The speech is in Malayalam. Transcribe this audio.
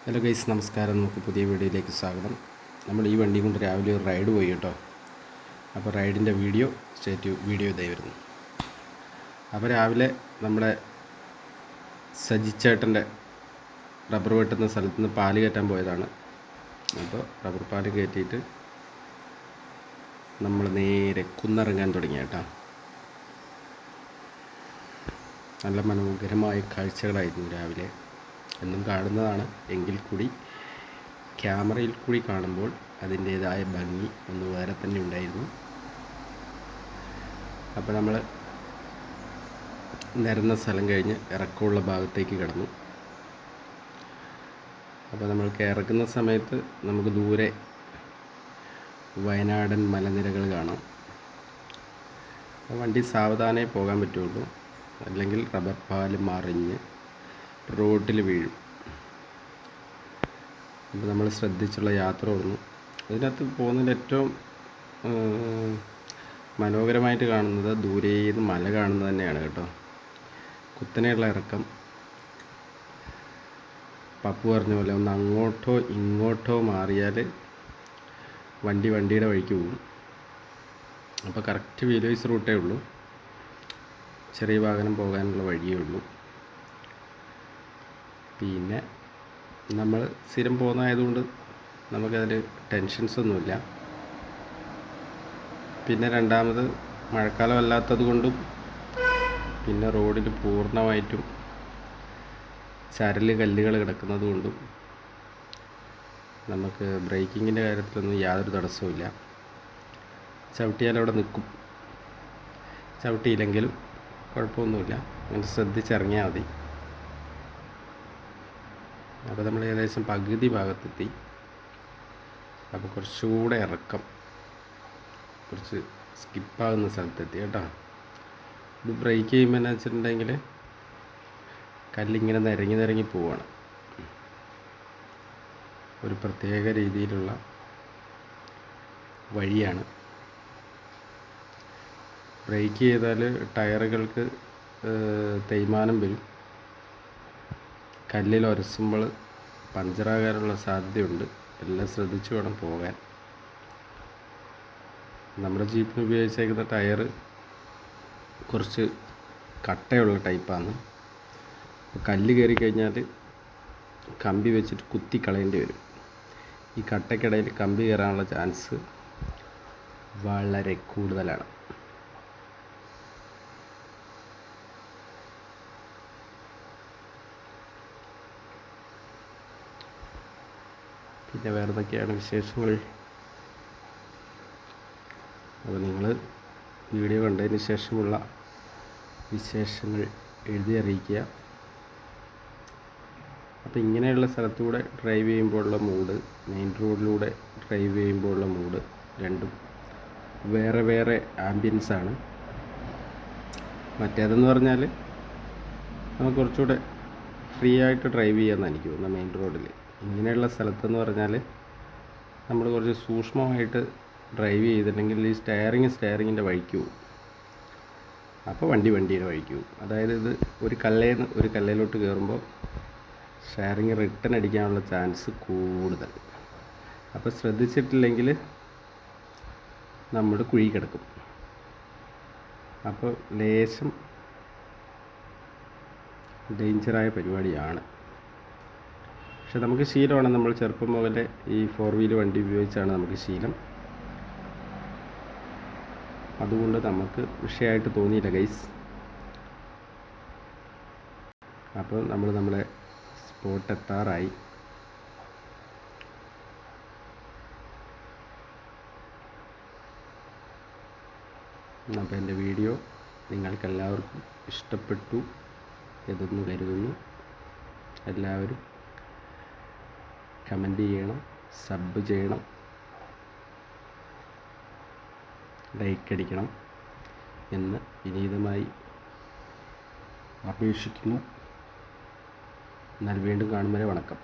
ഹലോ ഗൈസ്, നമസ്കാരം. നമുക്ക് പുതിയ വീഡിയോയിലേക്ക് സ്വാഗതം. നമ്മൾ ഈ വണ്ടി കൊണ്ട് രാവിലെ ഒരു റൈഡ് പോയി കേട്ടോ. അപ്പോൾ റൈഡിൻ്റെ വീഡിയോ ഇതായി വരുന്നു. അപ്പോൾ രാവിലെ നമ്മുടെ സജിച്ചേട്ടൻ്റെ റബ്ബർ വെട്ടുന്ന സ്ഥലത്ത് നിന്ന് പാല് കയറ്റാൻ പോയതാണ്. അപ്പോൾ റബ്ബർ പാല് കയറ്റിയിട്ട് നമ്മൾ നേരെ കുന്നിറങ്ങാൻ തുടങ്ങി കേട്ടോ. നല്ല മനോഹരമായ കാഴ്ചകളായിരുന്നു രാവിലെ. എന്നും കാണുന്നതാണ്, എങ്കിൽ കൂടി ക്യാമറയിൽ കൂടി കാണുമ്പോൾ അതിൻ്റേതായ ഭംഗി ഒന്ന് വേറെ തന്നെ ഉണ്ടായിരുന്നു. അപ്പോൾ നമ്മൾ നിരന്ന സ്ഥലം കഴിഞ്ഞ് ഇറക്കമുള്ള ഭാഗത്തേക്ക് കടന്നു. അപ്പോൾ നമ്മൾ ഇറക്കുന്ന സമയത്ത് നമുക്ക് ദൂരെ വയനാടൻ മലനിരകൾ കാണാം. വണ്ടി സാവധാനേ പോകാൻ പറ്റുള്ളൂ, അല്ലെങ്കിൽ റബ്ബർ പാല് മറിഞ്ഞ് റോഡിൽ വീഴും. അപ്പോൾ നമ്മൾ ശ്രദ്ധിച്ചുള്ള യാത്ര ഓടുന്നു. അതിനകത്ത് പോകുന്നതിൽ ഏറ്റവും മനോഹരമായിട്ട് കാണുന്നത് ദൂരേന്ന് മല കാണുന്നത് തന്നെയാണ് കേട്ടോ. കുത്തനെയുള്ള ഇറക്കം. പപ്പു പറഞ്ഞ പോലെ ഒന്ന് അങ്ങോട്ടോ ഇങ്ങോട്ടോ മാറിയാൽ വണ്ടിയുടെ വഴിക്ക് പോകും. അപ്പോൾ കറക്റ്റ് വീലേഴ്സ് റൂട്ടേ ഉള്ളൂ, ചെറിയ വാഹനം പോകാനുള്ള വഴിയേ ഉള്ളൂ. പിന്നെ നമ്മൾ സ്ഥിരം പോകുന്നതായതുകൊണ്ട് നമുക്കതിൽ ടെൻഷൻസ് ഒന്നുമില്ല. പിന്നെ രണ്ടാമത് മഴക്കാലം അല്ലാത്തത് കൊണ്ടും പിന്നെ റോഡിൽ പൂർണ്ണമായിട്ടും ചരൽ കല്ലുകൾ കിടക്കുന്നത് കൊണ്ടും നമുക്ക് ബ്രേക്കിങ്ങിൻ്റെ കാര്യത്തിലൊന്നും യാതൊരു തടസ്സവുമില്ല. ചവിട്ടിയാൽ അവിടെ നിൽക്കും, ചവിട്ടിയില്ലെങ്കിലും കുഴപ്പമൊന്നുമില്ല. അങ്ങനെ ശ്രദ്ധിച്ചിറങ്ങിയാൽ മതി. അപ്പോൾ നമ്മൾ ഏകദേശം പകുതി ഭാഗത്തെത്തി. അപ്പോൾ കുറച്ചുകൂടെ ഇറക്കം, കുറച്ച് സ്കിപ്പാകുന്ന സ്ഥലത്തെത്തി കേട്ടോ. ഇത് ബ്രേക്ക് ചെയ്യുമ്പോൾ എന്ന് വെച്ചിട്ടുണ്ടെങ്കിൽ കല്ലിങ്ങനെ നിരങ്ങി പോവാണ്. ഒരു പ്രത്യേക രീതിയിലുള്ള വഴിയാണ്. ബ്രേക്ക് ചെയ്താൽ ടയറുകൾക്ക് തേയ്മാനം വരും. കല്ലിൽ ഉരസുമ്പോൾ പഞ്ചറാകാനുള്ള സാധ്യതയുണ്ട്. എല്ലാം ശ്രദ്ധിച്ച് വേണം പോകാൻ. നമ്മുടെ ജീപ്പിന് ഉപയോഗിച്ചേക്കുന്ന ടയർ കുറച്ച് കട്ടയുള്ള ടൈപ്പാണ്. കല്ല് കയറി കഴിഞ്ഞാൽ കമ്പി വെച്ചിട്ട് കുത്തി കളയേണ്ടി വരും. ഈ കട്ടയ്ക്കിടയിൽ കമ്പി കയറാനുള്ള ചാൻസ് വളരെ കൂടുതലാണ്. പിന്നെ വേറെ എന്തൊക്കെയാണ് വിശേഷങ്ങൾ? അപ്പോൾ നിങ്ങൾ വീഡിയോ കണ്ടതിന് ശേഷമുള്ള വിശേഷങ്ങൾ എഴുതി അറിയിക്കുക. അപ്പോൾ ഇങ്ങനെയുള്ള സ്ഥലത്തൂടെ ഡ്രൈവ് ചെയ്യുമ്പോഴുള്ള മൂഡ്, മെയിൻ റോഡിലൂടെ ഡ്രൈവ് ചെയ്യുമ്പോഴുള്ള മൂഡ് രണ്ടും വേറെ ആംബിയൻസാണ്. മറ്റേതെന്ന് പറഞ്ഞാൽ നമുക്ക് കുറച്ചുകൂടെ ഫ്രീ ആയിട്ട് ഡ്രൈവ് ചെയ്യാമെന്ന് എനിക്ക് തോന്നുന്നു. മെയിൻ റോഡിൽ ഇങ്ങനെയുള്ള സ്ഥലത്തെന്ന് പറഞ്ഞാൽ നമ്മൾ കുറച്ച് സൂക്ഷ്മമായിട്ട് ഡ്രൈവ് ചെയ്തിട്ടുണ്ടെങ്കിൽ ഈ സ്റ്റെയറിങ്ങിൻ്റെ വഴിക്ക് പോകും. അപ്പോൾ വണ്ടിയുടെ വഴിക്ക് പോകും. അതായത് ഇത് ഒരു കല്ലേന്ന് ഒരു കല്ലിലോട്ട് കയറുമ്പോൾ സ്റ്റെയറിങ് റിട്ടേൺ അടിക്കാനുള്ള ചാൻസ് കൂടുതൽ. അപ്പോൾ ശ്രദ്ധിച്ചിട്ടില്ലെങ്കിൽ നമ്മൾ കുഴി കിടക്കും. അപ്പോൾ ലേശം ഡേഞ്ചറായ പരിപാടിയാണ്. പക്ഷെ നമുക്ക് ശീലമാണ്. നമ്മൾ ചെറുപ്പം മുതലേ ഈ 4 വീല് വണ്ടി ഉപയോഗിച്ചാണ് നമുക്ക് ശീലം. അതുകൊണ്ട് നമുക്ക് വിഷയമായിട്ട് തോന്നിയില്ല ഗൈസ്. അപ്പോൾ നമ്മളെ സ്പോട്ട് എത്താറായി. അപ്പോൾ എൻ്റെ വീഡിയോ നിങ്ങൾക്കെല്ലാവർക്കും ഇഷ്ടപ്പെട്ടു എന്ന് കരുതുന്നു. എല്ലാവരും കമൻറ്റ് ചെയ്യണം, സബ് ചെയ്യണം, ലൈക്ക് അടിക്കണം എന്ന് വിനീതമായി അപേക്ഷിക്കുന്നു. എന്നാൽ വീണ്ടും കാണും വരെ വണക്കം.